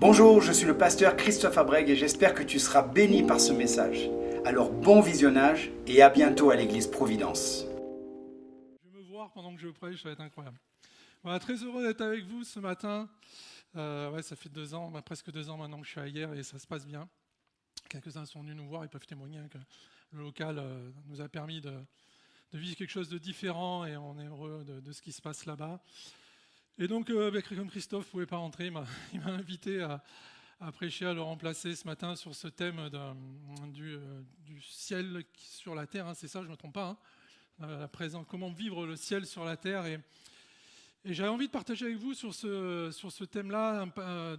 Bonjour, je suis le pasteur Christophe Abreg et j'espère que tu seras béni par ce message. Alors bon visionnage et à bientôt à l'église Providence. Je vais me voir pendant que je prêche, ça va être incroyable. Voilà, très heureux d'être avec vous ce matin. Ça fait 2 ans, presque 2 ans maintenant que je suis à hier et ça se passe bien. Quelques-uns sont venus nous voir, ils peuvent témoigner que le local nous a permis de vivre quelque chose de différent et on est heureux de ce qui se passe là-bas. Et donc, comme Christophe ne pouvait pas rentrer, il m'a invité à prêcher, à le remplacer ce matin sur ce thème du ciel sur la terre, hein, c'est ça, je ne me trompe pas, hein, comment vivre le ciel sur la terre. Et j'avais envie de partager avec vous sur ce thème-là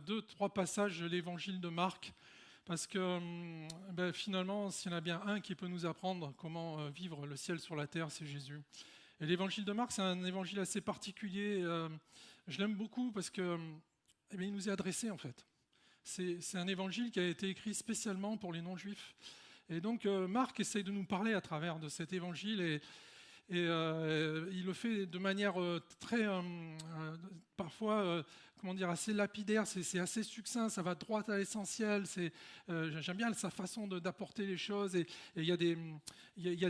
2-3 passages de l'évangile de Marc, parce que finalement, s'il y en a bien un qui peut nous apprendre comment vivre le ciel sur la terre, c'est Jésus. Et l'évangile de Marc, c'est un évangile assez particulier. Je l'aime beaucoup parce que, il nous est adressé en fait. C'est un évangile qui a été écrit spécialement pour les non-juifs. Et donc Marc essaye de nous parler à travers de cet évangile et il le fait de manière très, parfois, assez lapidaire, c'est assez succinct, ça va droit à l'essentiel. J'aime bien sa façon d'apporter les choses et il y a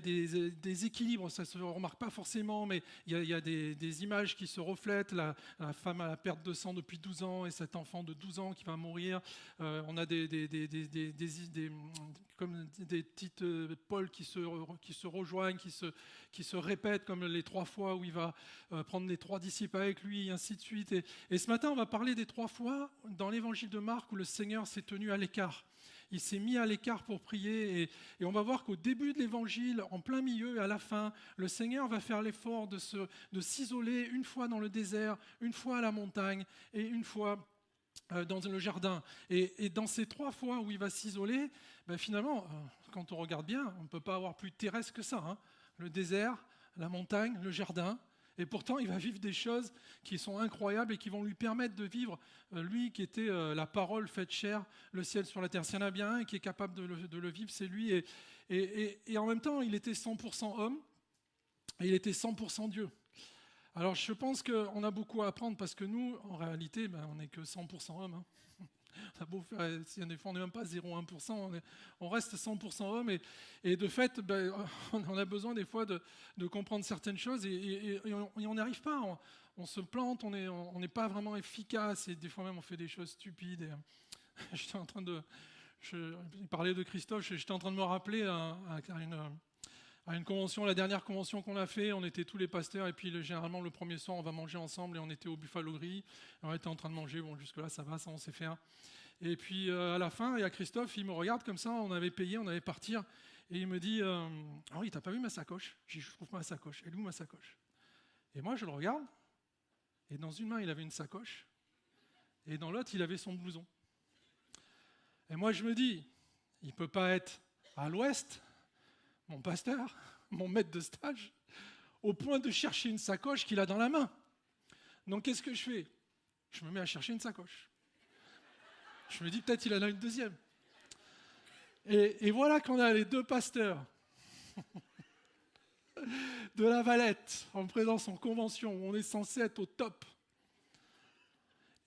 des équilibres, ça se remarque pas forcément, mais il y a des images qui se reflètent. La femme à la perte de sang depuis 12 ans et cet enfant de 12 ans qui va mourir. On a comme des petites pôles qui se rejoignent, qui se répètent, comme les 3 fois où il va prendre les 3 disciples avec lui, et ainsi de suite. Et ce matin, on va parler des 3 fois dans l'évangile de Marc où le Seigneur s'est tenu à l'écart. Il s'est mis à l'écart pour prier et on va voir qu'au début de l'évangile, en plein milieu et à la fin, le Seigneur va faire l'effort de s'isoler une fois dans le désert, une fois à la montagne et une fois dans le jardin. Et dans ces 3 fois où il va s'isoler, finalement, quand on regarde bien, on ne peut pas avoir plus terrestre que ça, hein. Le désert, la montagne, le jardin. Et pourtant, il va vivre des choses qui sont incroyables et qui vont lui permettre de vivre, lui qui était la parole faite chair, le ciel sur la terre. S'il y en a bien un qui est capable de le vivre, c'est lui. Et en même temps, il était 100% homme et il était 100% Dieu. Alors je pense qu'on a beaucoup à apprendre parce que nous, en réalité, on n'est que 100% homme. Hein. On a beau faire, des fois on n'est même pas 0,1%, on reste 100% homme et de fait, on a besoin des fois de comprendre certaines choses et on n'y arrive pas. On se plante, on n'est pas vraiment efficace et des fois même on fait des choses stupides. J'étais en train je parlais de Christophe, j'étais en train de me rappeler à une convention, la dernière convention qu'on a fait, on était tous les pasteurs et puis généralement le premier soir on va manger ensemble et on était au Buffalo Grill, on était en train de manger, bon jusque là ça va, ça on sait faire. Et puis à la fin, il y a Christophe, il me regarde comme ça, on avait payé, on allait partir et il me dit ah oui, t'as pas vu ma sacoche? Je dis je trouve pas ma sacoche, elle est où ma sacoche? Et moi je le regarde et dans une main il avait une sacoche et dans l'autre il avait son blouson. Et moi je me dis, il peut pas être à l'ouest, mon pasteur, mon maître de stage, au point de chercher une sacoche qu'il a dans la main. Donc qu'est-ce que je fais? Je me mets à chercher une sacoche. Je me dis peut-être il en a une deuxième. Et voilà qu'on a les 2 pasteurs de la Valette en présence en convention où on est censé être au top.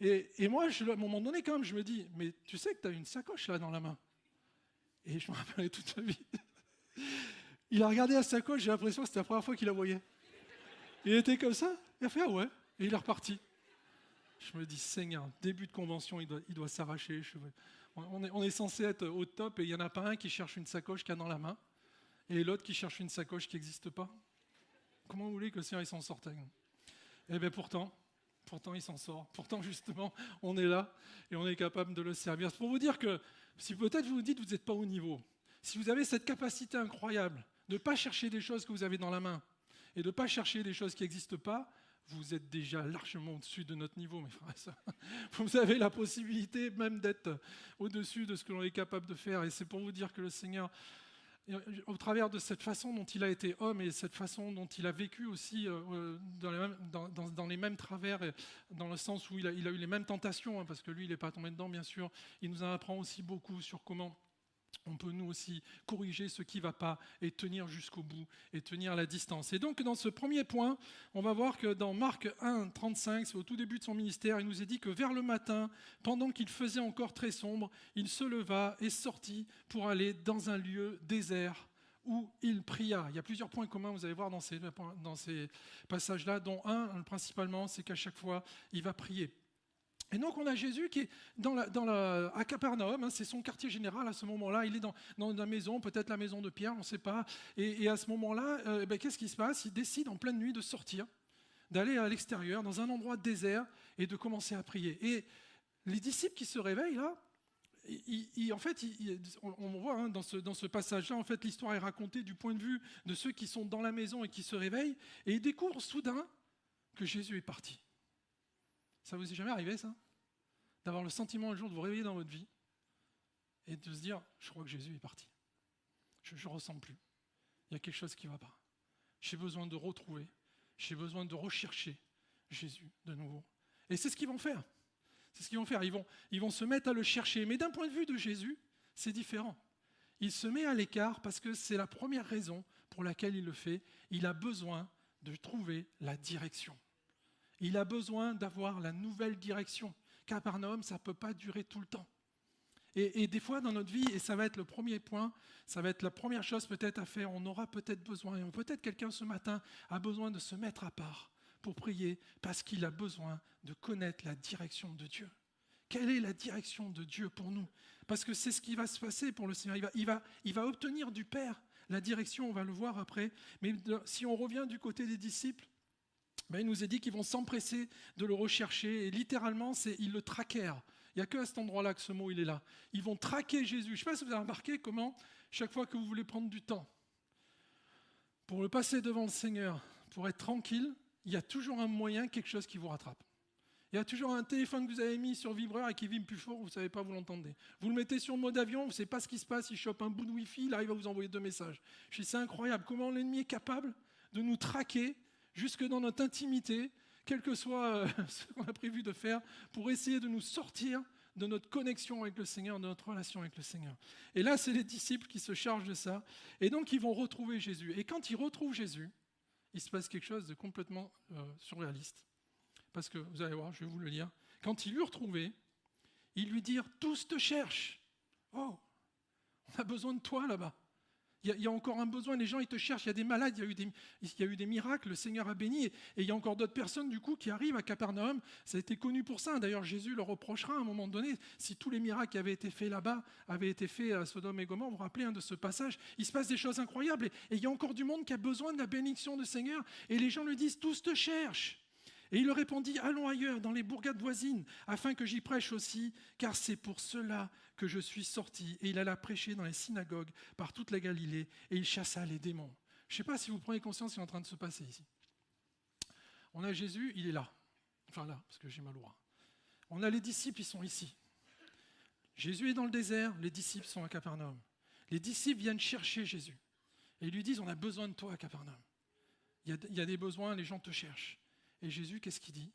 Et moi, à un moment donné, quand même, je me dis, mais tu sais que tu as une sacoche là dans la main. Et je me rappelais toute la vie. Il a regardé la sacoche, j'ai l'impression que c'était la première fois qu'il la voyait. Il était comme ça, il a fait ah ouais, et il est reparti. Je me dis, Seigneur, début de convention, il doit s'arracher. On est censé être au top et il n'y en a pas un qui cherche une sacoche qu'il a dans la main et l'autre qui cherche une sacoche qui n'existe pas. Comment vous voulez que le Seigneur il s'en sorte avec nous? Eh bien pourtant il s'en sort. Pourtant justement, on est là et on est capable de le servir. C'est pour vous dire que si peut-être vous vous dites que vous n'êtes pas au niveau, si vous avez cette capacité incroyable de ne pas chercher des choses que vous avez dans la main et de ne pas chercher des choses qui n'existent pas, vous êtes déjà largement au-dessus de notre niveau, mes frères et sœurs. Vous avez la possibilité même d'être au-dessus de ce que l'on est capable de faire. Et c'est pour vous dire que le Seigneur, au travers de cette façon dont il a été homme et cette façon dont il a vécu aussi dans les mêmes travers, dans le sens où il a eu les mêmes tentations, hein, parce que lui, il n'est pas tombé dedans, bien sûr, il nous en apprend aussi beaucoup sur comment on peut nous aussi corriger ce qui ne va pas et tenir jusqu'au bout et tenir la distance. Et donc dans ce premier point, on va voir que dans Marc 1, 35, c'est au tout début de son ministère, il nous est dit que vers le matin, pendant qu'il faisait encore très sombre, il se leva et sortit pour aller dans un lieu désert où il pria. Il y a plusieurs points communs, vous allez voir dans ces passages-là, dont un principalement, c'est qu'à chaque fois, il va prier. Et donc on a Jésus qui est à Capernaum, c'est son quartier général à ce moment-là, il est dans la maison, peut-être la maison de Pierre, on ne sait pas, et à ce moment-là, qu'est-ce qui se passe? Il décide en pleine nuit de sortir, d'aller à l'extérieur, dans un endroit désert, et de commencer à prier. Et les disciples qui se réveillent là, on voit dans ce passage-là, en fait, l'histoire est racontée du point de vue de ceux qui sont dans la maison et qui se réveillent, et ils découvrent soudain que Jésus est parti. Ça vous est jamais arrivé, ça? D'avoir le sentiment un jour de vous réveiller dans votre vie et de se dire, je crois que Jésus est parti. Je ne ressens plus. Il y a quelque chose qui ne va pas. J'ai besoin de retrouver, j'ai besoin de rechercher Jésus de nouveau. Et c'est ce qu'ils vont faire. C'est ce qu'ils vont faire. Ils vont se mettre à le chercher. Mais d'un point de vue de Jésus, c'est différent. Il se met à l'écart parce que c'est la première raison pour laquelle il le fait. Il a besoin de trouver la direction. Il a besoin d'avoir la nouvelle direction. Capernaum, ça ne peut pas durer tout le temps. Et des fois dans notre vie, et ça va être le premier point, ça va être la première chose peut-être à faire, on aura peut-être besoin, et peut-être quelqu'un ce matin a besoin de se mettre à part pour prier parce qu'il a besoin de connaître la direction de Dieu. Quelle est la direction de Dieu pour nous? Parce que c'est ce qui va se passer pour le Seigneur. Il va obtenir du Père la direction, on va le voir après. Mais si on revient du côté des disciples, il nous est dit qu'ils vont s'empresser de le rechercher. Et littéralement, ils le traquèrent. Il n'y a qu'à cet endroit-là que ce mot il est là. Ils vont traquer Jésus. Je ne sais pas si vous avez remarqué comment, chaque fois que vous voulez prendre du temps pour le passer devant le Seigneur, pour être tranquille, il y a toujours un moyen, quelque chose qui vous rattrape. Il y a toujours un téléphone que vous avez mis sur vibreur et qui vibre plus fort, vous ne savez pas, vous l'entendez. Vous le mettez sur mode avion, vous ne savez pas ce qui se passe, il chope un bout de Wi-Fi, il arrive à vous envoyer 2 messages. Je dis, c'est incroyable, comment l'ennemi est capable de nous traquer jusque dans notre intimité, quel que soit ce qu'on a prévu de faire, pour essayer de nous sortir de notre connexion avec le Seigneur, de notre relation avec le Seigneur. Et là, c'est les disciples qui se chargent de ça. Et donc, ils vont retrouver Jésus. Et quand ils retrouvent Jésus, il se passe quelque chose de complètement surréaliste. Parce que, vous allez voir, je vais vous le lire. Quand ils l'eurent retrouvé, ils lui dirent « Tous te cherchent. Oh, on a besoin de toi là-bas. Il y a encore un besoin, les gens ils te cherchent, il y a des malades, il y a eu des miracles, le Seigneur a béni, et il y a encore d'autres personnes du coup qui arrivent à Capernaum. Ça a été connu pour ça. D'ailleurs, Jésus leur reprochera à un moment donné, si tous les miracles qui avaient été faits là-bas avaient été faits à Sodome et Gomorrhe, vous vous rappelez de ce passage, il se passe des choses incroyables, et il y a encore du monde qui a besoin de la bénédiction du Seigneur, et les gens lui disent, tous te cherchent. Et il leur répondit, allons ailleurs, dans les bourgades voisines, afin que j'y prêche aussi, car c'est pour cela que je suis sorti. Et il alla prêcher dans les synagogues par toute la Galilée, et il chassa les démons. Je ne sais pas si vous prenez conscience de ce qui est en train de se passer ici. On a Jésus, il est là. Enfin là, parce que j'ai mal au bras. On a les disciples, ils sont ici. Jésus est dans le désert, les disciples sont à Capernaum. Les disciples viennent chercher Jésus. Et ils lui disent, on a besoin de toi à Capernaum. Il y a des besoins, les gens te cherchent. Et Jésus, qu'est-ce qu'il dit?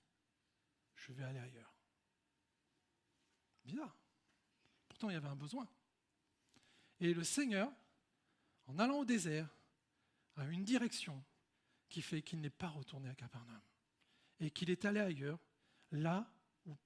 Je vais aller ailleurs. Bizarre. Pourtant, il y avait un besoin. Et le Seigneur, en allant au désert, a une direction qui fait qu'il n'est pas retourné à Capernaum. Et qu'il est allé ailleurs, là où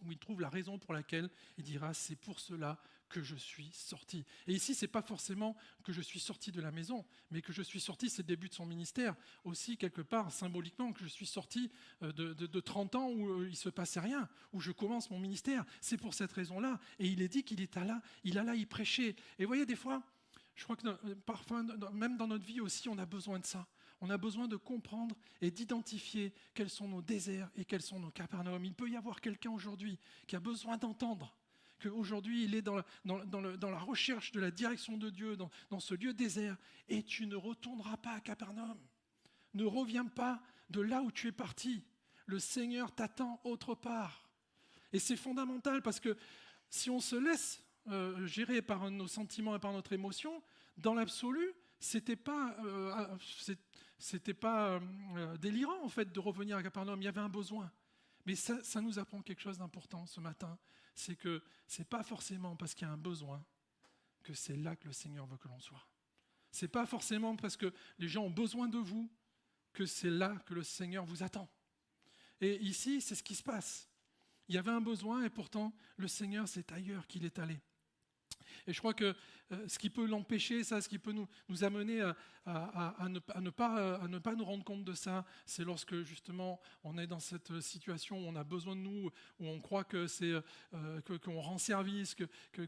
il trouve la raison pour laquelle il dira « c'est pour cela que je suis sorti ». Et ici, ce n'est pas forcément que je suis sorti de la maison, mais que je suis sorti, c'est le début de son ministère, aussi quelque part symboliquement, que je suis sorti de 30 ans où il ne se passait rien, où je commence mon ministère. C'est pour cette raison-là. Et il est dit qu'il est là, il alla y prêcher. Et vous voyez, des fois, je crois que parfois, même dans notre vie aussi, on a besoin de ça. On a besoin de comprendre et d'identifier quels sont nos déserts et quels sont nos Capernaum. Il peut y avoir quelqu'un aujourd'hui qui a besoin d'entendre qu'aujourd'hui il est dans la recherche de la direction de Dieu, dans ce lieu désert, et tu ne retourneras pas à Capernaum. Ne reviens pas de là où tu es parti. Le Seigneur t'attend autre part. Et c'est fondamental parce que si on se laisse gérer par nos sentiments et par notre émotion, dans l'absolu, c'était pas délirant en fait de revenir à Capernaum. Il y avait un besoin. Mais ça nous apprend quelque chose d'important ce matin, c'est que ce n'est pas forcément parce qu'il y a un besoin que c'est là que le Seigneur veut que l'on soit. Ce n'est pas forcément parce que les gens ont besoin de vous que c'est là que le Seigneur vous attend. Et ici, c'est ce qui se passe. Il y avait un besoin et pourtant, le Seigneur, c'est ailleurs qu'il est allé. Et je crois que ce qui peut l'empêcher, ce qui peut nous amener à ne pas nous rendre compte de ça, c'est lorsque justement on est dans cette situation où on a besoin de nous, où on croit que qu'on rend service,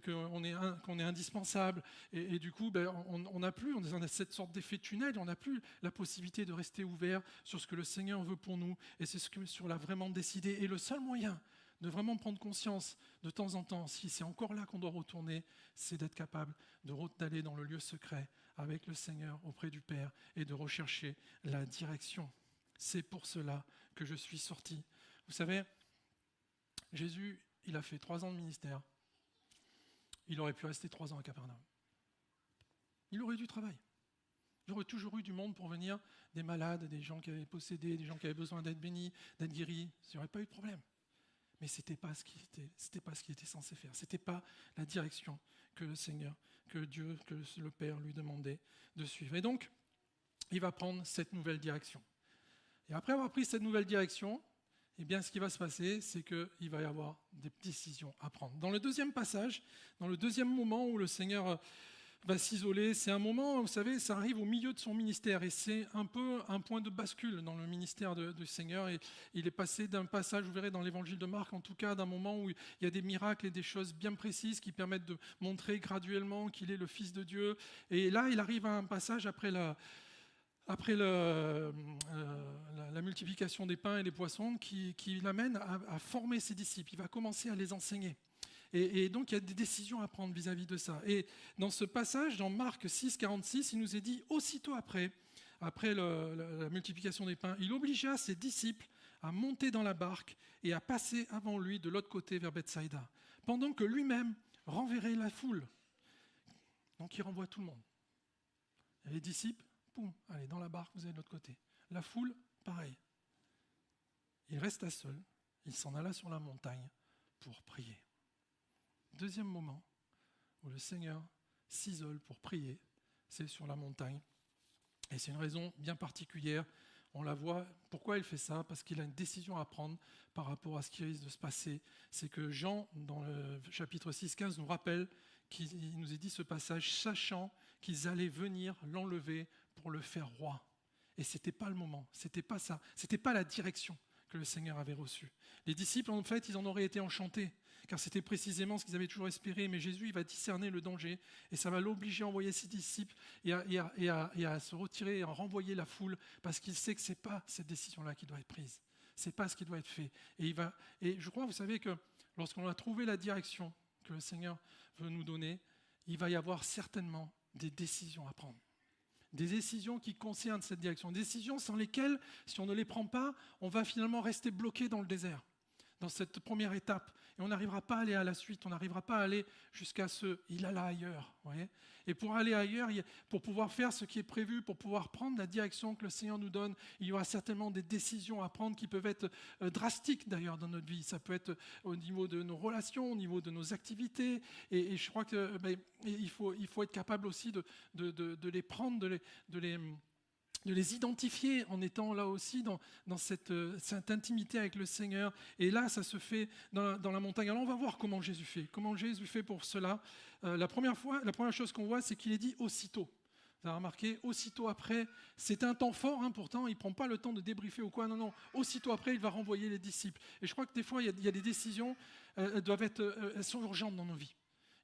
qu'on est indispensable, et du coup on a cette sorte d'effet tunnel, on n'a plus la possibilité de rester ouvert sur ce que le Seigneur veut pour nous, et c'est ce que sur l'a vraiment décidé. Et le seul moyen de vraiment prendre conscience de temps en temps, si c'est encore là qu'on doit retourner, c'est d'être capable d'aller dans le lieu secret avec le Seigneur auprès du Père et de rechercher la direction. C'est pour cela que je suis sorti. Vous savez, Jésus, il a fait 3 ans de ministère. Il aurait pu rester 3 ans à Capernaum. Il aurait du travail. Il aurait toujours eu du monde pour venir, des malades, des gens qui avaient possédé, des gens qui avaient besoin d'être bénis, d'être guéris. Il n'y aurait pas eu de problème. Mais ce n'était pas ce qu'il était censé faire. Ce n'était pas la direction que le Seigneur, que Dieu, que le Père lui demandait de suivre. Et donc, il va prendre cette nouvelle direction. Et après avoir pris cette nouvelle direction, eh bien, ce qui va se passer, c'est qu'il va y avoir des décisions à prendre. Dans le deuxième passage, dans le deuxième moment où le Seigneur va s'isoler, c'est un moment, vous savez, ça arrive au milieu de son ministère et c'est un peu un point de bascule dans le ministère du Seigneur. Et il est passé d'un passage, vous verrez dans l'évangile de Marc, en tout cas d'un moment où il y a des miracles et des choses bien précises qui permettent de montrer graduellement qu'il est le Fils de Dieu. Et là, il arrive à un passage après la multiplication des pains et des poissons qui l'amène à former ses disciples. Il va commencer à les enseigner. Et donc, il y a des décisions à prendre vis-à-vis de ça. Et dans ce passage, dans Marc 6, 46, il nous est dit, aussitôt après la multiplication des pains, il obligea ses disciples à monter dans la barque et à passer avant lui de l'autre côté vers Bethsaïda, pendant que lui-même renverrait la foule. Donc, il renvoie tout le monde. Et les disciples, poum, allez, dans la barque, vous allez de l'autre côté. La foule, pareil. Il resta seul, il s'en alla sur la montagne pour prier. Deuxième moment où le Seigneur s'isole pour prier, c'est sur la montagne. Et c'est une raison bien particulière. On la voit. Pourquoi il fait ça? Parce qu'il a une décision à prendre par rapport à ce qui risque de se passer. C'est que Jean, dans le chapitre 6, 15, nous rappelle qu'il nous est dit ce passage, sachant qu'ils allaient venir l'enlever pour le faire roi. Et ce n'était pas le moment, c'était pas ça, c'était pas la direction que le Seigneur avait reçue. Les disciples, en fait, ils en auraient été enchantés, car c'était précisément ce qu'ils avaient toujours espéré, mais Jésus, il va discerner le danger, et ça va l'obliger à envoyer ses disciples et à se retirer et à renvoyer la foule, parce qu'il sait que ce n'est pas cette décision-là qui doit être prise, ce n'est pas ce qui doit être fait. Et je crois, vous savez, que lorsqu'on a trouvé la direction que le Seigneur veut nous donner, il va y avoir certainement des décisions à prendre. Des décisions qui concernent cette direction. Des décisions sans lesquelles, si on ne les prend pas, on va finalement rester bloqué dans le désert, dans cette première étape. Et on n'arrivera pas à aller à la suite, on n'arrivera pas à aller jusqu'à il alla ailleurs. Voyez. Et pour aller ailleurs, pour pouvoir faire ce qui est prévu, pour pouvoir prendre la direction que le Seigneur nous donne, il y aura certainement des décisions à prendre qui peuvent être drastiques d'ailleurs dans notre vie. Ça peut être au niveau de nos relations, au niveau de nos activités. Et je crois qu'il faut être capable aussi de les prendre, de les identifier en étant là aussi dans cette intimité avec le Seigneur. Et là, ça se fait dans la montagne. Alors on va voir comment Jésus fait. Comment Jésus fait pour cela. La première chose qu'on voit, c'est qu'il est dit aussitôt. Vous avez remarqué, aussitôt après, c'est un temps fort, hein, pourtant, il ne prend pas le temps de débriefer ou quoi. Non, aussitôt après, il va renvoyer les disciples. Et je crois que des fois, il y a des décisions, elles sont urgentes dans nos vies.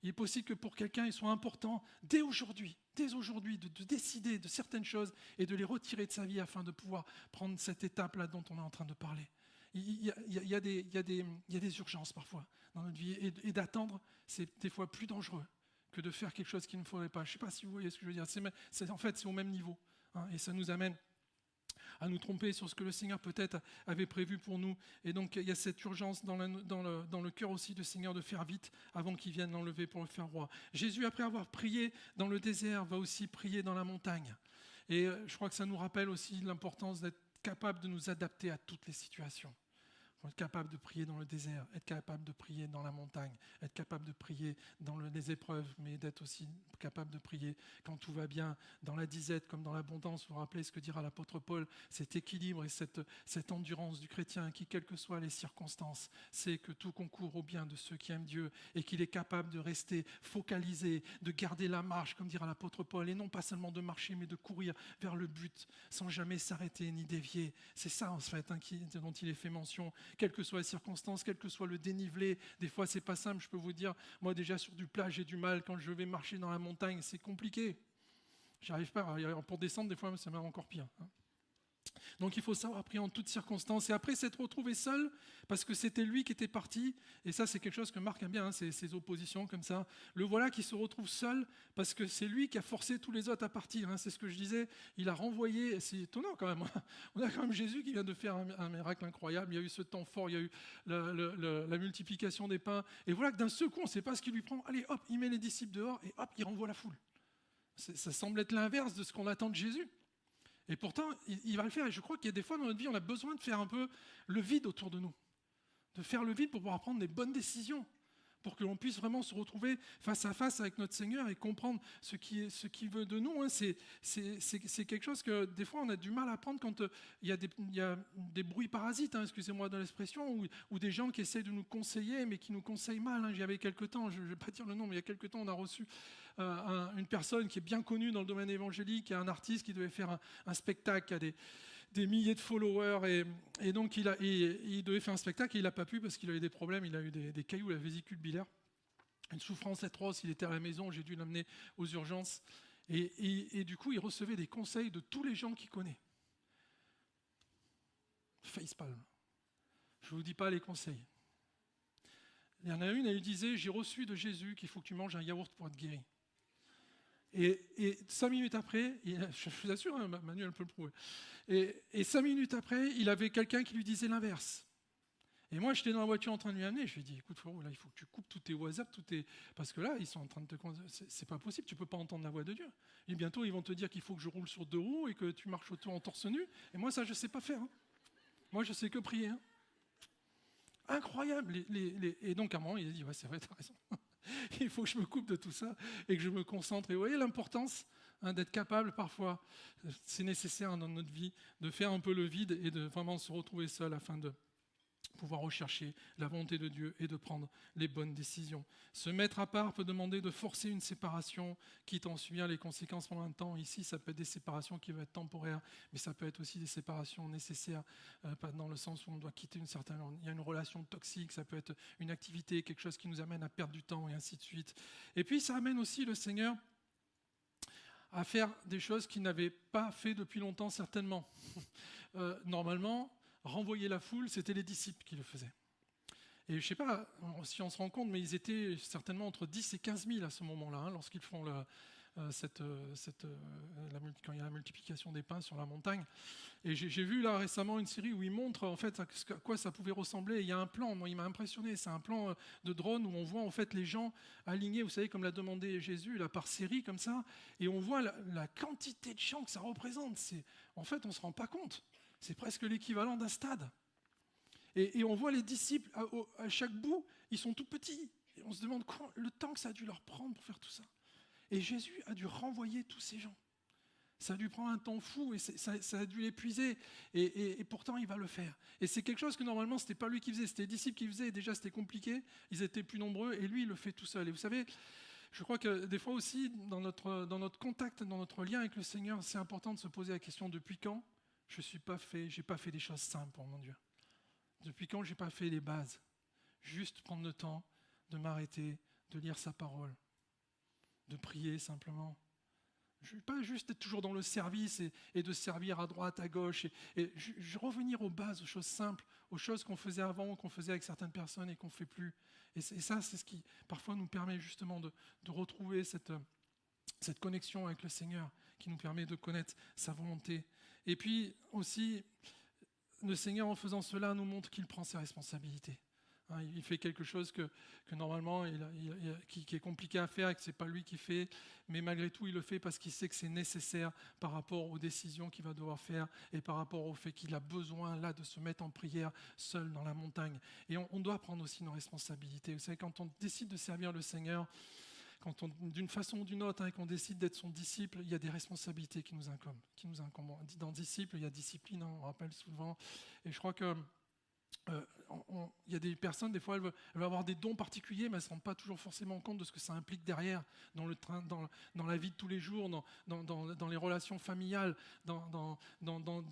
Il est possible que pour quelqu'un, il soit important dès aujourd'hui, de décider de certaines choses et de les retirer de sa vie afin de pouvoir prendre cette étape-là dont on est en train de parler. Il y a des urgences parfois dans notre vie et d'attendre, c'est des fois plus dangereux que de faire quelque chose qu'il ne faudrait pas. Je ne sais pas si vous voyez ce que je veux dire. En fait, c'est au même niveau. Hein, et ça nous amène à nous tromper sur ce que le Seigneur peut-être avait prévu pour nous. Et donc il y a cette urgence dans le cœur aussi du Seigneur de faire vite avant qu'il vienne l'enlever pour le faire roi. Jésus, après avoir prié dans le désert, va aussi prier dans la montagne. Et je crois que ça nous rappelle aussi l'importance d'être capable de nous adapter à toutes les situations. faut être capable de prier dans le désert, être capable de prier dans la montagne, être capable de prier dans les épreuves, mais d'être aussi capable de prier quand tout va bien, dans la disette comme dans l'abondance. Vous vous rappelez ce que dira l'apôtre Paul, cet équilibre et cette endurance du chrétien qui, quelles que soient les circonstances, sait que tout concourt au bien de ceux qui aiment Dieu et qu'il est capable de rester focalisé, de garder la marche, comme dira l'apôtre Paul, et non pas seulement de marcher, mais de courir vers le but sans jamais s'arrêter ni dévier. C'est ça en fait dont il est fait mention. Quelles que soient les circonstances, quel que soit le dénivelé, des fois c'est pas simple, je peux vous dire, moi déjà sur du plat j'ai du mal, quand je vais marcher dans la montagne c'est compliqué, j'arrive pas, pour descendre des fois c'est même encore pire. Donc il faut savoir prier en toutes circonstances, et après s'être retrouvé seul, parce que c'était lui qui était parti, et ça c'est quelque chose que Marc aime bien, ces oppositions comme ça, le voilà qui se retrouve seul, parce que c'est lui qui a forcé tous les autres à partir, c'est ce que je disais, il a renvoyé, c'est étonnant quand même, on a quand même Jésus qui vient de faire un miracle incroyable, il y a eu ce temps fort, il y a eu la multiplication des pains, et voilà que d'un seul coup on ne sait pas ce qui lui prend, allez hop, il met les disciples dehors, et hop, il renvoie la foule. Ça semble être l'inverse de ce qu'on attend de Jésus. Et pourtant, il va le faire. Et je crois qu'il y a des fois dans notre vie, on a besoin de faire un peu le vide autour de nous. De faire le vide pour pouvoir prendre des bonnes décisions. Pour que l'on puisse vraiment se retrouver face à face avec notre Seigneur et comprendre ce qu'il veut de nous. C'est quelque chose que des fois on a du mal à prendre quand il y a des bruits parasites, excusez-moi de l'expression, ou des gens qui essaient de nous conseiller, mais qui nous conseillent mal. Il y avait quelques temps, je ne vais pas dire le nom, mais il y a quelques temps, on a reçu une personne qui est bien connue dans le domaine évangélique, qui est un artiste qui devait faire un spectacle, qui a des milliers de followers, et donc il devait faire un spectacle et il n'a pas pu parce qu'il avait des problèmes, il a eu des cailloux à la vésicule biliaire, une souffrance atroce, il était à la maison, j'ai dû l'amener aux urgences, et du coup il recevait des conseils de tous les gens qu'il connaît. Facepalm. Je ne vous dis pas les conseils. Il y en a une, elle lui disait, j'ai reçu de Jésus qu'il faut que tu manges un yaourt pour être guéri. Et 5 minutes après, je vous assure, Manuel peut le prouver, et 5 minutes après, il avait quelqu'un qui lui disait l'inverse. Et moi, j'étais dans la voiture en train de lui amener, je lui ai dit, écoute Florent, là, il faut que tu coupes tous tes WhatsApp, parce que là, ils sont en train de te... C'est pas possible, tu peux pas entendre la voix de Dieu. Et bientôt, ils vont te dire qu'il faut que je roule sur 2 roues et que tu marches autour en torse nu. Et moi, ça, je sais pas faire. Moi, je sais que prier. Incroyable. Et donc, à un moment, il a dit, ouais, c'est vrai, t'as raison. Il faut que je me coupe de tout ça et que je me concentre. Et vous voyez l'importance d'être capable parfois, c'est nécessaire dans notre vie, de faire un peu le vide et de vraiment se retrouver seul afin de pouvoir rechercher la volonté de Dieu et de prendre les bonnes décisions. Se mettre à part peut demander de forcer une séparation, quitte à en subir les conséquences pendant un temps. Ici, ça peut être des séparations qui vont être temporaires, mais ça peut être aussi des séparations nécessaires, pas dans le sens où on doit quitter il y a une relation toxique, ça peut être une activité, quelque chose qui nous amène à perdre du temps et ainsi de suite. Et puis, ça amène aussi le Seigneur à faire des choses qu'il n'avait pas fait depuis longtemps, certainement. Normalement, renvoyer la foule, c'était les disciples qui le faisaient. Et je ne sais pas si on se rend compte, mais ils étaient certainement entre 10 et 15 000 à ce moment-là, lorsqu'ils font quand il y a la multiplication des pains sur la montagne. Et j'ai vu là récemment une série où ils montrent en fait à quoi ça pouvait ressembler. Et il y a un plan, moi il m'a impressionné, c'est un plan de drone où on voit en fait les gens alignés, vous savez, comme l'a demandé Jésus, là, par série comme ça, et on voit la quantité de gens que ça représente. En fait, on ne se rend pas compte. C'est presque l'équivalent d'un stade. Et on voit les disciples, à chaque bout, ils sont tout petits. Et on se demande le temps que ça a dû leur prendre pour faire tout ça. Et Jésus a dû renvoyer tous ces gens. Ça a dû prendre un temps fou et ça a dû l'épuiser. Et pourtant, il va le faire. Et c'est quelque chose que normalement, ce n'était pas lui qui faisait, c'était les disciples qui faisaient. Et déjà, c'était compliqué. Ils étaient plus nombreux. Et lui, il le fait tout seul. Et vous savez, je crois que des fois aussi, dans notre contact, dans notre lien avec le Seigneur, c'est important de se poser la question, depuis quand je n'ai pas fait des choses simples pour mon Dieu? Depuis quand je n'ai pas fait les bases? Juste prendre le temps de m'arrêter, de lire sa parole, de prier simplement. Pas juste être toujours dans le service et de servir à droite, à gauche, et revenir aux bases, aux choses simples, aux choses qu'on faisait avant, qu'on faisait avec certaines personnes et qu'on ne fait plus. Et ça, c'est ce qui parfois nous permet justement de retrouver cette connexion avec le Seigneur, qui nous permet de connaître sa volonté. Et puis aussi, le Seigneur, en faisant cela, nous montre qu'il prend ses responsabilités. Il fait quelque chose que normalement qui est compliqué à faire et que ce n'est pas lui qui fait, mais malgré tout il le fait parce qu'il sait que c'est nécessaire par rapport aux décisions qu'il va devoir faire et par rapport au fait qu'il a besoin là de se mettre en prière seul dans la montagne. Et on doit prendre aussi nos responsabilités. Vous savez, quand on décide de servir le Seigneur, d'une façon ou d'une autre, et qu'on décide d'être son disciple, il y a des responsabilités qui nous incombent. Dans disciple, il y a discipline, on rappelle souvent. Et je crois que il y a des personnes, des fois, elles veulent avoir des dons particuliers, mais elles ne se rendent pas toujours forcément compte de ce que ça implique derrière, dans la vie de tous les jours, dans les relations familiales, dans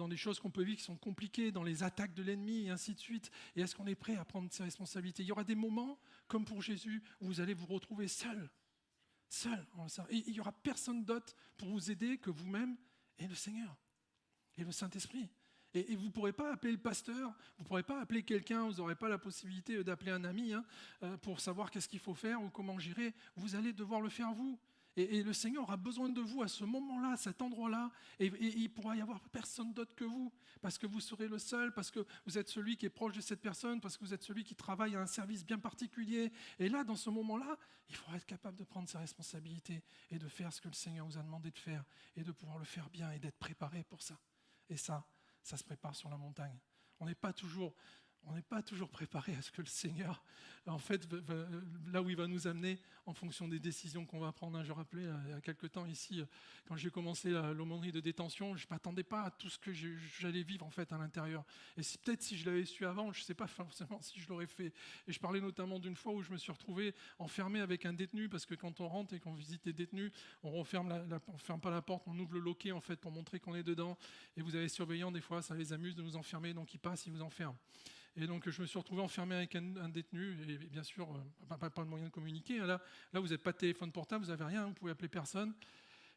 les choses qu'on peut vivre qui sont compliquées, dans les attaques de l'ennemi, et ainsi de suite. Et est-ce qu'on est prêt à prendre ses responsabilités ? Il y aura des moments, comme pour Jésus, où vous allez vous retrouver seul. Et il n'y aura personne d'autre pour vous aider que vous-même et le Seigneur et le Saint-Esprit. Et vous ne pourrez pas appeler le pasteur, vous ne pourrez pas appeler quelqu'un, vous n'aurez pas la possibilité d'appeler un ami pour savoir qu'est-ce qu'il faut faire ou comment gérer. Vous allez devoir le faire vous. Et le Seigneur aura besoin de vous à ce moment-là, à cet endroit-là, et il ne pourra y avoir personne d'autre que vous, parce que vous serez le seul, parce que vous êtes celui qui est proche de cette personne, parce que vous êtes celui qui travaille à un service bien particulier. Et là, dans ce moment-là, il faudra être capable de prendre ses responsabilités et de faire ce que le Seigneur vous a demandé de faire, et de pouvoir le faire bien et d'être préparé pour ça. Et ça se prépare sur la montagne. On n'est pas toujours préparé à ce que le Seigneur, en fait, là où il va nous amener en fonction des décisions qu'on va prendre. Je rappelais il y a quelque temps ici, quand j'ai commencé l'aumônerie de détention, je ne m'attendais pas à tout ce que j'allais vivre en fait à l'intérieur. Et peut-être si je l'avais su avant, je ne sais pas forcément si je l'aurais fait. Et je parlais notamment d'une fois où je me suis retrouvé enfermé avec un détenu, parce que quand on rentre et qu'on visite les détenus, on ferme pas la porte, on ouvre le loquet en fait pour montrer qu'on est dedans. Et vous avez surveillants, des fois ça les amuse de nous enfermer, donc ils passent, ils vous enferment. Et donc je me suis retrouvé enfermé avec un détenu, et bien sûr, pas de moyen de communiquer. Là vous n'avez pas de téléphone portable, vous n'avez rien, vous pouvez appeler personne.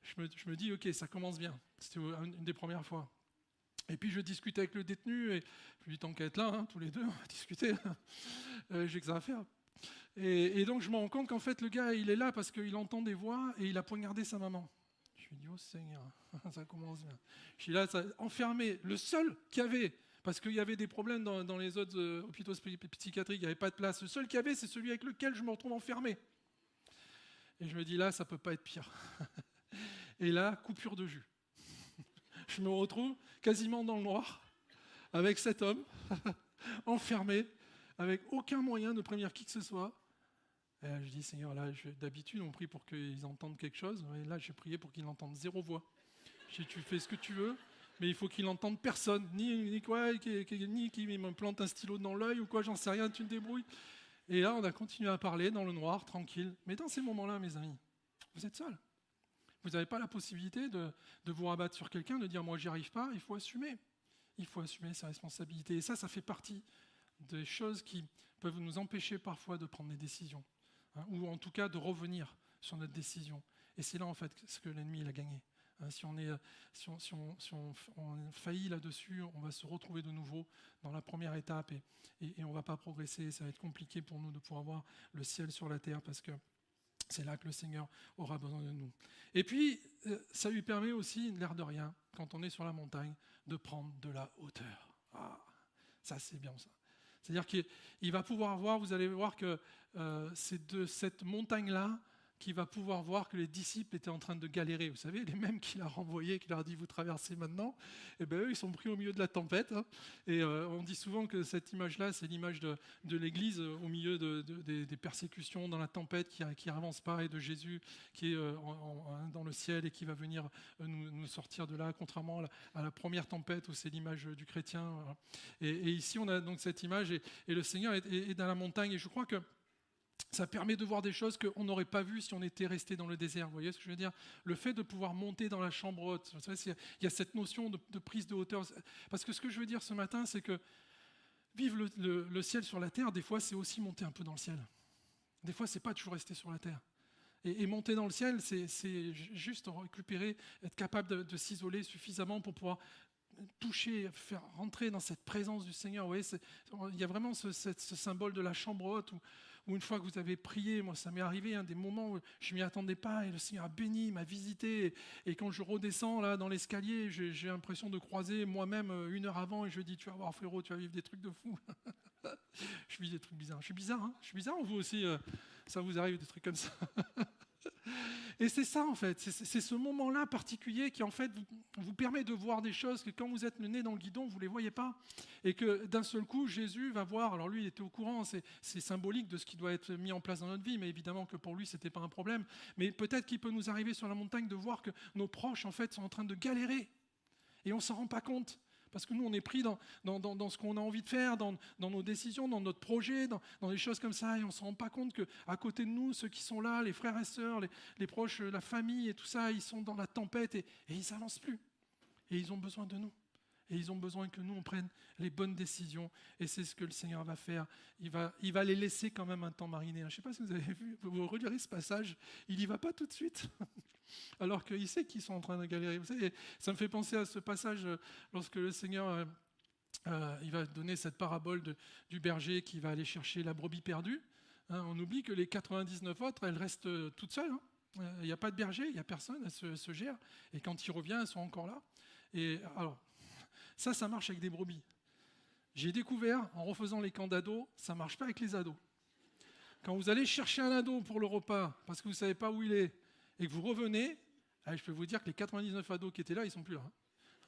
Je me dis, ok, ça commence bien. C'était une des premières fois. Et puis je discutais avec le détenu, et je lui dis, tant qu'à être là, tous les deux, on va discuter. J'ai que ça à faire. Et donc je me rends compte qu'en fait, le gars, il est là parce qu'il entend des voix, et il a poignardé sa maman. Je lui dis, oh Seigneur, ça commence bien. Je suis là, enfermé, le seul qu'il y avait. Parce qu'il y avait des problèmes dans les autres hôpitaux psychiatriques, il n'y avait pas de place. Le seul qu'il y avait, c'est celui avec lequel je me retrouve enfermé. Et je me dis, là, ça ne peut pas être pire. Et là, coupure de jus. Je me retrouve quasiment dans le noir, avec cet homme, enfermé, avec aucun moyen de prévenir qui que ce soit. Et là, je dis, Seigneur, là, d'habitude, on prie pour qu'ils entendent quelque chose. Et là, j'ai prié pour qu'ils entendent zéro voix. Je dis, tu fais ce que tu veux. Mais il faut qu'il n'entende personne, ni qui me plante un stylo dans l'œil ou quoi, j'en sais rien, tu te débrouilles. Et là, on a continué à parler dans le noir, tranquille. Mais dans ces moments-là, mes amis, vous êtes seuls. Vous n'avez pas la possibilité de vous rabattre sur quelqu'un, de dire « moi, j'y arrive pas », il faut assumer. Il faut assumer sa responsabilité. Et ça fait partie des choses qui peuvent nous empêcher parfois de prendre des décisions, ou en tout cas de revenir sur notre décision. Et c'est là, en fait, ce que l'ennemi il a gagné. Si on faillit là-dessus, on va se retrouver de nouveau dans la première étape et on ne va pas progresser. Ça va être compliqué pour nous de pouvoir avoir le ciel sur la terre parce que c'est là que le Seigneur aura besoin de nous. Et puis, ça lui permet aussi, l'air de rien, quand on est sur la montagne, de prendre de la hauteur. Ah, ça c'est bien ça. C'est-à-dire qu'il va pouvoir voir, vous allez voir que c'est de cette montagne-là qui va pouvoir voir que les disciples étaient en train de galérer. Vous savez, les mêmes qu'il a renvoyés, qu'il leur a dit « vous traversez maintenant », et bien eux, ils sont pris au milieu de la tempête. Et on dit souvent que cette image-là, c'est l'image de l'Église au milieu des persécutions, dans la tempête qui n'avance pas, et de Jésus qui est dans le ciel et qui va venir nous sortir de là, contrairement à la première tempête où c'est l'image du chrétien. Et ici, on a donc cette image, et le Seigneur est dans la montagne, et je crois que ça permet de voir des choses qu'on n'aurait pas vues si on était resté dans le désert. Vous voyez ce que je veux dire ? Le fait de pouvoir monter dans la chambre haute, vous savez, il y a cette notion de prise de hauteur. Parce que ce que je veux dire ce matin, c'est que vivre le ciel sur la terre, des fois, c'est aussi monter un peu dans le ciel. Des fois, c'est pas toujours rester sur la terre. Et monter dans le ciel, c'est juste récupérer, être capable de s'isoler suffisamment pour pouvoir toucher, faire rentrer dans cette présence du Seigneur. Vous voyez, il y a vraiment ce symbole de la chambre haute ou une fois que vous avez prié, moi ça m'est arrivé, des moments où je ne m'y attendais pas et le Seigneur a béni, m'a visité, et quand je redescends là dans l'escalier, j'ai l'impression de croiser moi-même 1 heure avant, et je dis, tu vas voir frérot, tu vas vivre des trucs de fou. Je vis des trucs bizarres. Je suis bizarre, hein? Je suis bizarre, ou vous aussi, ça vous arrive des trucs comme ça? Et c'est ça en fait, c'est ce moment-là particulier qui en fait vous permet de voir des choses que quand vous êtes le nez dans le guidon, vous ne les voyez pas. Et que d'un seul coup, Jésus va voir, alors lui il était au courant, c'est symbolique de ce qui doit être mis en place dans notre vie, mais évidemment que pour lui ce n'était pas un problème. Mais peut-être qu'il peut nous arriver sur la montagne de voir que nos proches en fait sont en train de galérer. Et on ne s'en rend pas compte. Parce que nous, on est pris dans ce qu'on a envie de faire, dans nos décisions, dans notre projet, dans des choses comme ça, et on ne se rend pas compte qu'à côté de nous, ceux qui sont là, les frères et sœurs, les proches, la famille et tout ça, ils sont dans la tempête et ils n'avancent plus. Et ils ont besoin de nous. Et ils ont besoin que nous, on prenne les bonnes décisions. Et c'est ce que le Seigneur va faire. Il va les laisser quand même un temps mariner. Je ne sais pas si vous avez vu, vous relirez ce passage, il n'y va pas tout de suite. Alors qu'il sait qu'ils sont en train de galérer. Vous savez, ça me fait penser à ce passage lorsque le Seigneur il va donner cette parabole du berger qui va aller chercher la brebis perdue. On oublie que les 99 autres, elles restent toutes seules. Il n'y a pas de berger, il n'y a personne, elles se gèrent. Et quand il revient, elles sont encore là. Et alors, ça marche avec des brebis. J'ai découvert, en refaisant les camps d'ados, ça ne marche pas avec les ados. Quand vous allez chercher un ado pour le repas, parce que vous ne savez pas où il est, et que vous revenez, je peux vous dire que les 99 ados qui étaient là, ils ne sont plus là.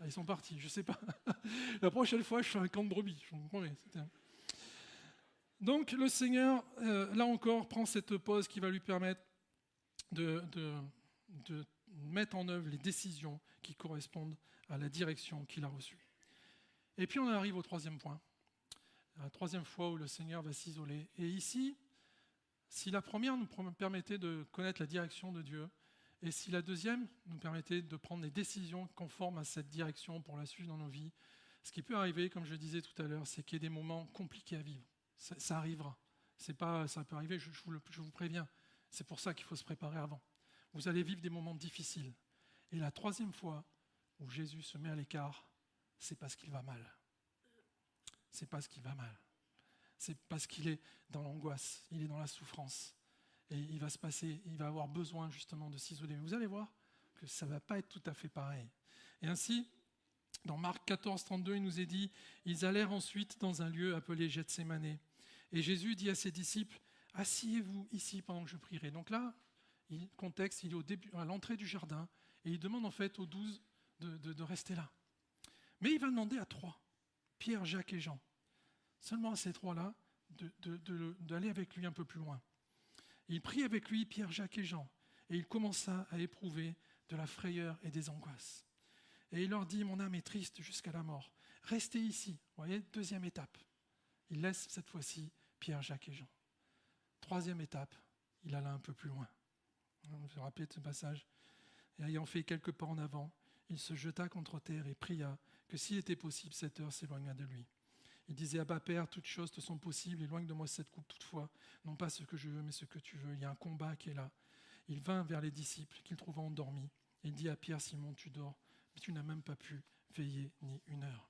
Ils sont partis, je ne sais pas. La prochaine fois, je fais un camp de brebis, je vous promets. Donc le Seigneur, là encore, prend cette pause qui va lui permettre de mettre en œuvre les décisions qui correspondent à la direction qu'il a reçue. Et puis on arrive au troisième point, la troisième fois où le Seigneur va s'isoler. Et ici, si la première nous permettait de connaître la direction de Dieu, et si la deuxième nous permettait de prendre des décisions conformes à cette direction pour la suivre dans nos vies, ce qui peut arriver, comme je disais tout à l'heure, c'est qu'il y ait des moments compliqués à vivre. Ça arrivera. Ça peut arriver, je vous préviens. C'est pour ça qu'il faut se préparer avant. Vous allez vivre des moments difficiles. Et la troisième fois où Jésus se met à l'écart, c'est parce qu'il va mal. C'est parce qu'il va mal. C'est parce qu'il est dans l'angoisse, il est dans la souffrance. Et il va avoir besoin justement de s'isoler. Mais vous allez voir que ça ne va pas être tout à fait pareil. Et ainsi, dans Marc 14, 32, il nous est dit, ils allèrent ensuite dans un lieu appelé Gethsémanée. Et Jésus dit à ses disciples, asseyez-vous ici pendant que je prierai. Donc là, contexte, il est au début, à l'entrée du jardin, et il demande en fait aux 12 de rester là. Mais il va demander à 3, Pierre, Jacques et Jean, seulement à ces 3-là, d'aller avec lui un peu plus loin. Il prit avec lui Pierre, Jacques et Jean, et il commença à éprouver de la frayeur et des angoisses. Et il leur dit, mon âme est triste jusqu'à la mort. Restez ici. Vous voyez, deuxième étape. Il laisse cette fois-ci Pierre, Jacques et Jean. Troisième étape, il alla un peu plus loin. Vous vous rappelez de ce passage. Et ayant fait quelques pas en avant, il se jeta contre terre et pria que s'il était possible, cette heure s'éloignât de lui. Il disait, Abba Père, toutes choses te sont possibles, éloigne de moi cette coupe toutefois, non pas ce que je veux, mais ce que tu veux. Il y a un combat qui est là. Il vint vers les disciples qu'il trouva endormis. Il dit à Pierre, Simon, tu dors, mais tu n'as même pas pu veiller ni 1 heure.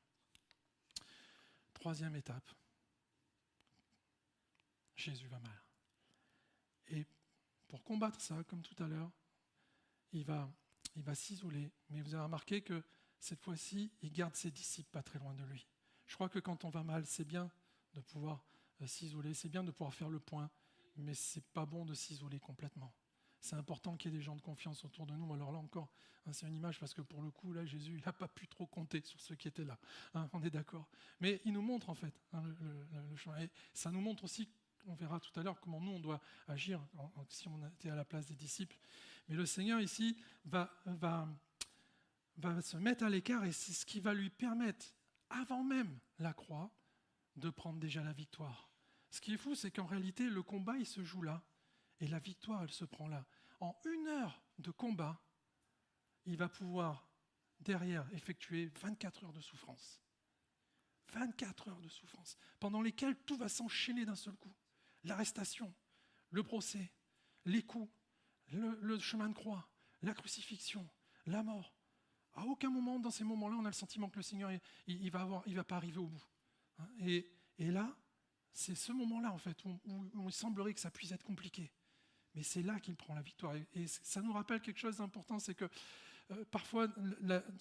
Troisième étape. Jésus va mal. Et pour combattre ça, comme tout à l'heure, il va s'isoler. Mais vous avez remarqué que cette fois-ci, il garde ses disciples pas très loin de lui. Je crois que quand on va mal, c'est bien de pouvoir s'isoler, c'est bien de pouvoir faire le point, mais c'est pas bon de s'isoler complètement. C'est important qu'il y ait des gens de confiance autour de nous. Alors là encore, c'est une image parce que pour le coup, là, Jésus, il n'a pas pu trop compter sur ceux qui étaient là. On est d'accord. Mais il nous montre en fait le chemin. Et ça nous montre aussi, on verra tout à l'heure comment nous, on doit agir si on était à la place des disciples. Mais le Seigneur ici va se mettre à l'écart et c'est ce qui va lui permettre, avant même la croix, de prendre déjà la victoire. Ce qui est fou, c'est qu'en réalité, le combat, il se joue là. Et la victoire, elle se prend là. En 1 heure de combat, il va pouvoir, derrière, effectuer 24 heures de souffrance. 24 heures de souffrance, pendant lesquelles tout va s'enchaîner d'un seul coup. L'arrestation, le procès, les coups, le chemin de croix, la crucifixion, la mort. À aucun moment, dans ces moments-là, on a le sentiment que le Seigneur, il va pas arriver au bout. Et là, c'est ce moment-là, en fait, où il semblerait que ça puisse être compliqué. Mais c'est là qu'il prend la victoire. Et ça nous rappelle quelque chose d'important, c'est que parfois,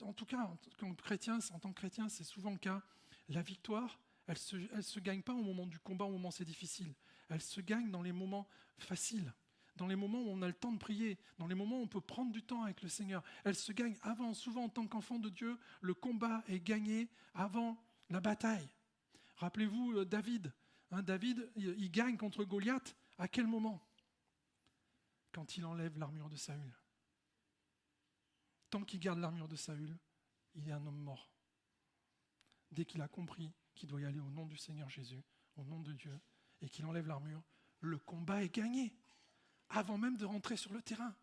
en tout cas, en tant que chrétien, c'est souvent le cas, la victoire, elle se gagne pas au moment du combat, au moment où c'est difficile. Elle se gagne dans les moments faciles, dans les moments où on a le temps de prier, dans les moments où on peut prendre du temps avec le Seigneur. Elle se gagne avant. Souvent, en tant qu'enfant de Dieu, le combat est gagné avant la bataille. Rappelez-vous David. David, il gagne contre Goliath. À quel moment ? Quand il enlève l'armure de Saül. Tant qu'il garde l'armure de Saül, il est un homme mort. Dès qu'il a compris qu'il doit y aller au nom du Seigneur Jésus, au nom de Dieu, et qu'il enlève l'armure, le combat est gagné, avant même de rentrer sur le terrain,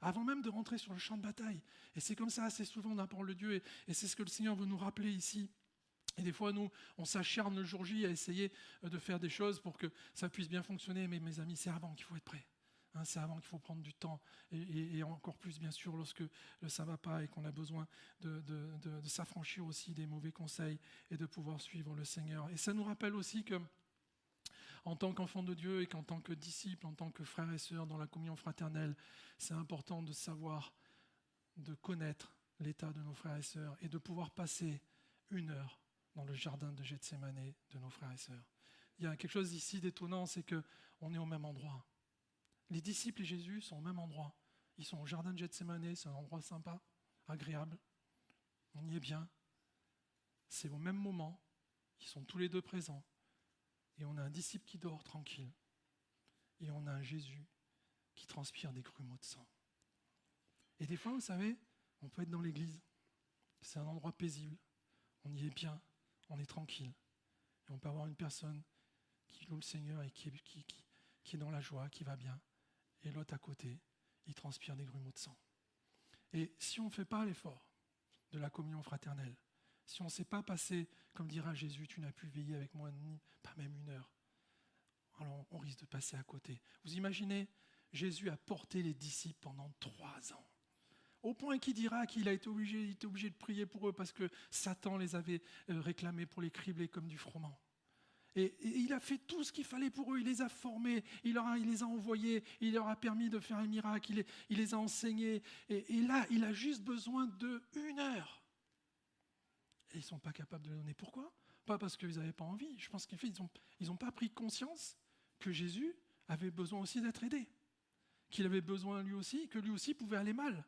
avant même de rentrer sur le champ de bataille. Et c'est comme ça assez souvent dans la parole de Dieu, et c'est ce que le Seigneur veut nous rappeler ici. Et des fois, nous, on s'acharne le jour J à essayer de faire des choses pour que ça puisse bien fonctionner, mais mes amis, c'est avant qu'il faut être prêt. C'est avant qu'il faut prendre du temps, et encore plus bien sûr lorsque ça ne va pas et qu'on a besoin de s'affranchir aussi des mauvais conseils et de pouvoir suivre le Seigneur. Et ça nous rappelle aussi que en tant qu'enfant de Dieu et qu'en tant que disciple, en tant que frères et sœurs dans la communion fraternelle, c'est important de savoir, de connaître l'état de nos frères et sœurs et de pouvoir passer 1 heure dans le jardin de Gethsémanée de nos frères et sœurs. Il y a quelque chose ici d'étonnant, c'est qu'on est au même endroit. Les disciples et Jésus sont au même endroit. Ils sont au jardin de Gethsémanée, c'est un endroit sympa, agréable. On y est bien. C'est au même moment. Ils sont tous les deux présents. Et on a un disciple qui dort tranquille. Et on a un Jésus qui transpire des grumeaux de sang. Et des fois, vous savez, on peut être dans l'église. C'est un endroit paisible. On y est bien. On est tranquille. Et on peut avoir une personne qui loue le Seigneur et qui est dans la joie, qui va bien. Et l'autre à côté, il transpire des grumeaux de sang. Et si on ne fait pas l'effort de la communion fraternelle, si on ne sait pas passer, comme dira Jésus, tu n'as pu veiller avec moi pas même 1 heure, alors on risque de passer à côté. Vous imaginez, Jésus a porté les disciples pendant 3 ans. Au point qu'il dira qu'il était obligé de prier pour eux parce que Satan les avait réclamés pour les cribler comme du froment. Et il a fait tout ce qu'il fallait pour eux, il les a formés, il les a envoyés, il leur a permis de faire un miracle, il les a enseignés. Et là, il a juste besoin de 1 heure. Et ils ne sont pas capables de le donner. Pourquoi ? Pas parce qu'ils n'avaient pas envie. Je pense qu'en fait, ils n'ont pas pris conscience que Jésus avait besoin aussi d'être aidé. Qu'il avait besoin lui aussi, que lui aussi pouvait aller mal.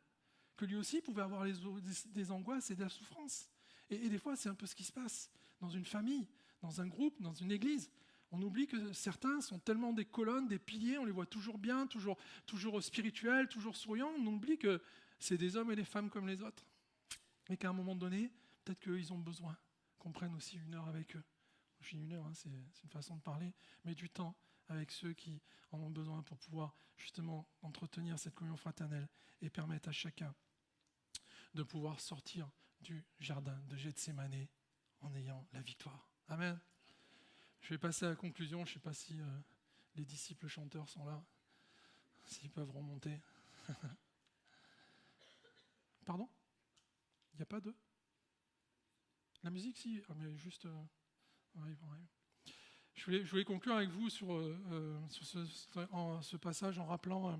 Que lui aussi pouvait avoir des angoisses et de la souffrance. Et des fois, c'est un peu ce qui se passe dans une famille, dans un groupe, dans une église. On oublie que certains sont tellement des colonnes, des piliers, on les voit toujours bien, toujours spirituels, toujours souriants. On oublie que c'est des hommes et des femmes comme les autres. Et qu'à un moment donné, peut-être qu'ils ont besoin qu'on prenne aussi 1 heure avec eux. Je dis 1 heure, c'est une façon de parler, mais du temps avec ceux qui en ont besoin pour pouvoir justement entretenir cette communion fraternelle et permettre à chacun de pouvoir sortir du jardin de Gethsémanée en ayant la victoire. Amen. Je vais passer à la conclusion. Je ne sais pas si les disciples chanteurs sont là, s'ils peuvent remonter. Pardon ? Il n'y a pas de... La musique, si. Ah, mais juste... arrive. Je voulais conclure avec vous sur ce passage en rappelant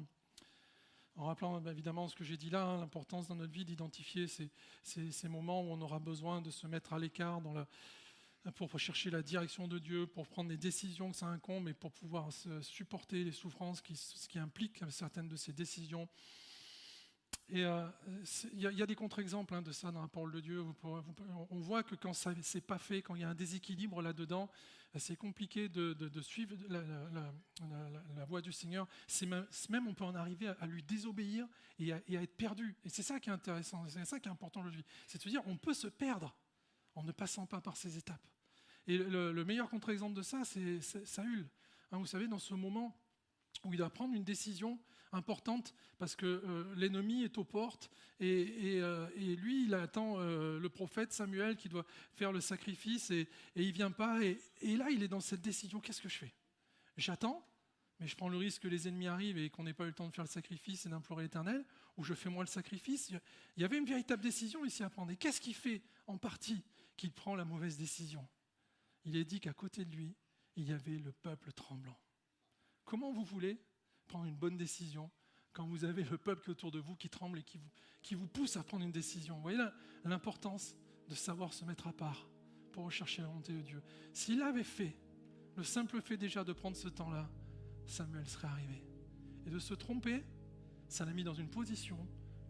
évidemment ce que j'ai dit là, l'importance dans notre vie d'identifier ces moments où on aura besoin de se mettre à l'écart pour chercher la direction de Dieu, pour prendre les décisions que ça incombe et pour pouvoir supporter les souffrances qui impliquent certaines de ces décisions. Et il y a des contre-exemples de ça dans la parole de Dieu. On voit que quand ça c'est pas fait, quand il y a un déséquilibre là-dedans, c'est compliqué de suivre la voie du Seigneur. Même on peut en arriver à lui désobéir et à être perdu. Et c'est ça qui est intéressant, c'est ça qui est important aujourd'hui. C'est de se dire, on peut se perdre en ne passant pas par ces étapes. Et le meilleur contre-exemple de ça, c'est Saül. Vous savez, dans ce moment où il doit prendre une décision importante parce que l'ennemi est aux portes et lui, il attend le prophète Samuel qui doit faire le sacrifice et il ne vient pas. Et là, il est dans cette décision, qu'est-ce que je fais ? J'attends, mais je prends le risque que les ennemis arrivent et qu'on n'ait pas eu le temps de faire le sacrifice et d'implorer l'Éternel, ou je fais moi le sacrifice. Il y avait une véritable décision ici à prendre. Et qu'est-ce qui fait en partie qu'il prend la mauvaise décision ? Il est dit qu'à côté de lui, il y avait le peuple tremblant. Comment vous voulez prendre une bonne décision quand vous avez le peuple qui est autour de vous qui tremble et qui vous pousse à prendre une décision? Vous voyez l'importance de savoir se mettre à part pour rechercher la volonté de Dieu. S'il avait fait, le simple fait déjà de prendre ce temps-là, Samuel serait arrivé. Et de se tromper, ça l'a mis dans une position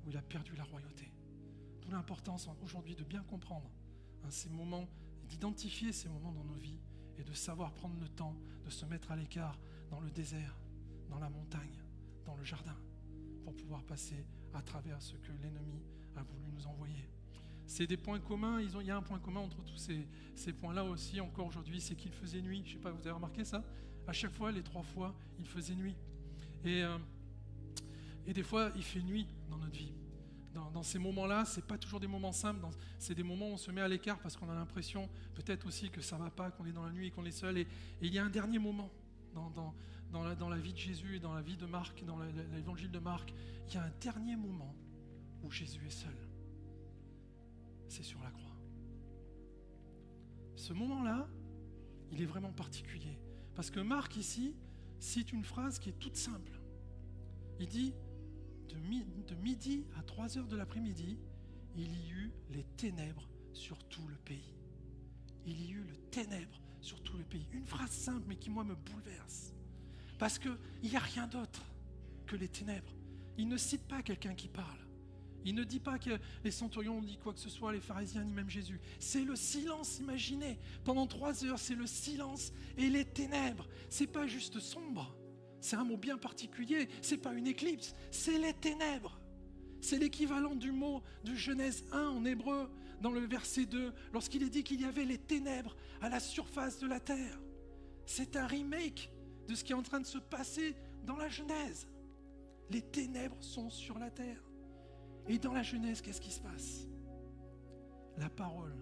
où il a perdu la royauté. D'où l'importance aujourd'hui de bien comprendre ces moments, d'identifier ces moments dans nos vies et de savoir prendre le temps de se mettre à l'écart dans le désert, dans la montagne, dans le jardin, pour pouvoir passer à travers ce que l'ennemi a voulu nous envoyer. C'est des points communs, il y a un point commun entre tous ces points-là aussi, encore aujourd'hui, c'est qu'il faisait nuit. Je ne sais pas, vous avez remarqué ça? À chaque fois, les 3 fois, il faisait nuit. Et des fois, il fait nuit dans notre vie. Dans ces moments-là, ce n'est pas toujours des moments simples, c'est des moments où on se met à l'écart parce qu'on a l'impression peut-être aussi que ça ne va pas, qu'on est dans la nuit et qu'on est seul. Et il y a un dernier moment dans la vie de Jésus et dans la vie de Marc, dans l'évangile de Marc, il y a un dernier moment où Jésus est seul. C'est sur la croix. Ce moment-là, il est vraiment particulier. Parce que Marc, ici, cite une phrase qui est toute simple. Il dit, de midi à 3h de l'après-midi, il y eut les ténèbres sur tout le pays. Il y eut le ténèbre sur tout le pays. Une phrase simple, mais qui, moi, me bouleverse. Parce qu'il n'y a rien d'autre que les ténèbres. Il ne cite pas quelqu'un qui parle. Il ne dit pas que les centurions ont dit quoi que ce soit, les pharisiens, ni même Jésus. C'est le silence, imaginez. Pendant 3 heures, c'est le silence et les ténèbres. C'est pas juste sombre. C'est un mot bien particulier. C'est pas une éclipse. C'est les ténèbres. C'est l'équivalent du mot de Genèse 1 en hébreu, dans le verset 2, lorsqu'il est dit qu'il y avait les ténèbres à la surface de la terre. C'est un remake de ce qui est en train de se passer dans la Genèse. Les ténèbres sont sur la terre. Et dans la Genèse, qu'est-ce qui se passe? La parole,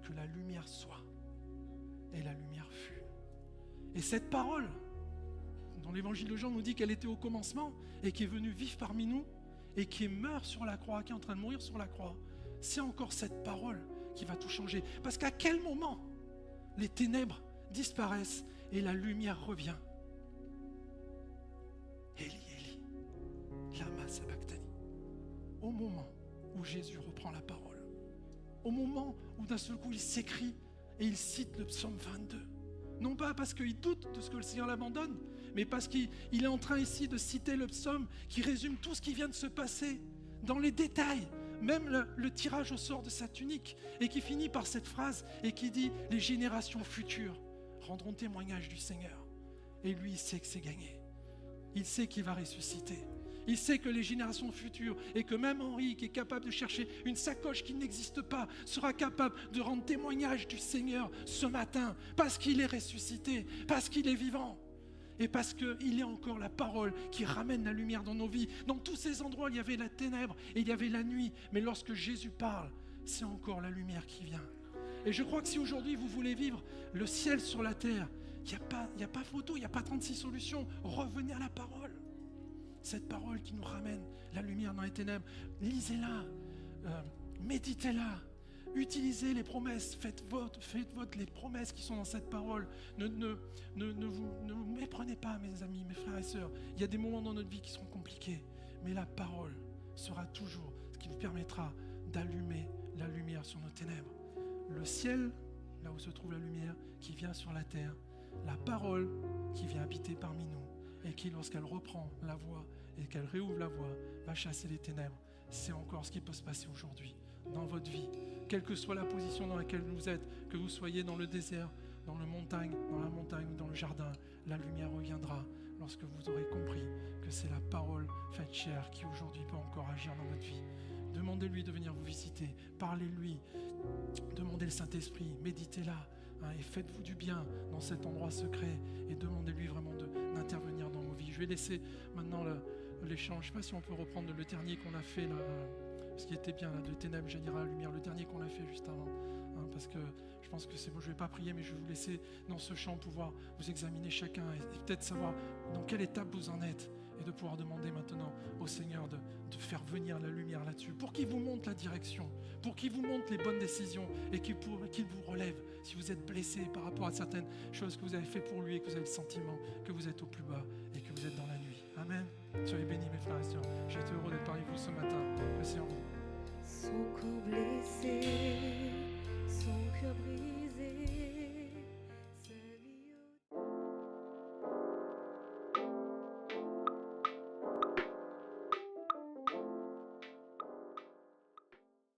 que la lumière soit, et la lumière fut. Et cette parole, dont l'évangile de Jean nous dit qu'elle était au commencement, et qui est venue vivre parmi nous, et qui meurt sur la croix, qui est en train de mourir sur la croix, c'est encore cette parole qui va tout changer. Parce qu'à quel moment les ténèbres disparaissent et la lumière revient? Eli, Eli, lama sabachthani. Au moment où Jésus reprend la parole, au moment où d'un seul coup il s'écrie et il cite le psaume 22, non pas parce qu'il doute de ce que le Seigneur l'abandonne, mais parce qu'il est en train ici de citer le psaume qui résume tout ce qui vient de se passer dans les détails, même le tirage au sort de sa tunique, et qui finit par cette phrase et qui dit « Les générations futures rendront témoignage du Seigneur ». Et lui, il sait que c'est gagné. Il sait qu'il va ressusciter. Il sait que les générations futures, et que même Henri, qui est capable de chercher une sacoche qui n'existe pas, sera capable de rendre témoignage du Seigneur ce matin, parce qu'il est ressuscité, parce qu'il est vivant, et parce qu'il est encore la parole qui ramène la lumière dans nos vies. Dans tous ces endroits, il y avait la ténèbre et il y avait la nuit, mais lorsque Jésus parle, c'est encore la lumière qui vient. Et je crois que si aujourd'hui vous voulez vivre le ciel sur la terre, il n'y a pas photo, il n'y a pas 36 solutions. Revenez à la parole. Cette parole qui nous ramène la lumière dans les ténèbres. Lisez-la, méditez-la, utilisez les promesses, faites vote les promesses qui sont dans cette parole. Ne vous méprenez pas, mes amis, mes frères et sœurs. Il y a des moments dans notre vie qui seront compliqués, mais la parole sera toujours ce qui nous permettra d'allumer la lumière sur nos ténèbres. Le ciel, là où se trouve la lumière, qui vient sur la terre, la parole qui vient habiter parmi nous, et qui, lorsqu'elle reprend la voie et qu'elle réouvre la voie, va chasser les ténèbres. C'est encore ce qui peut se passer aujourd'hui dans votre vie. Quelle que soit la position dans laquelle vous êtes, que vous soyez dans le désert, dans la montagne ou dans le jardin, la lumière reviendra lorsque vous aurez compris que c'est la parole faite chair qui aujourd'hui peut encore agir dans votre vie. Demandez-lui de venir vous visiter, parlez-lui, demandez le Saint-Esprit, méditez-la. Et faites-vous du bien dans cet endroit secret et demandez-lui vraiment d'intervenir dans vos vies. Je vais laisser maintenant l'échange. Je ne sais pas si on peut reprendre le dernier qu'on a fait, là, ce qui était bien, là, de ténèbres jaillira la lumière, le dernier qu'on a fait juste avant. Parce que je pense que c'est bon, je ne vais pas prier, mais je vais vous laisser dans ce chant pouvoir vous examiner chacun et peut-être savoir dans quelle étape vous en êtes et de pouvoir demander maintenant au Seigneur de faire venir la lumière là-dessus, pour qu'il vous montre la direction, pour qu'il vous montre les bonnes décisions et qu'il vous relève si vous êtes blessé par rapport à certaines choses que vous avez fait pour lui et que vous avez le sentiment que vous êtes au plus bas et que vous êtes dans la nuit. Amen. Soyez bénis mes frères et sœurs.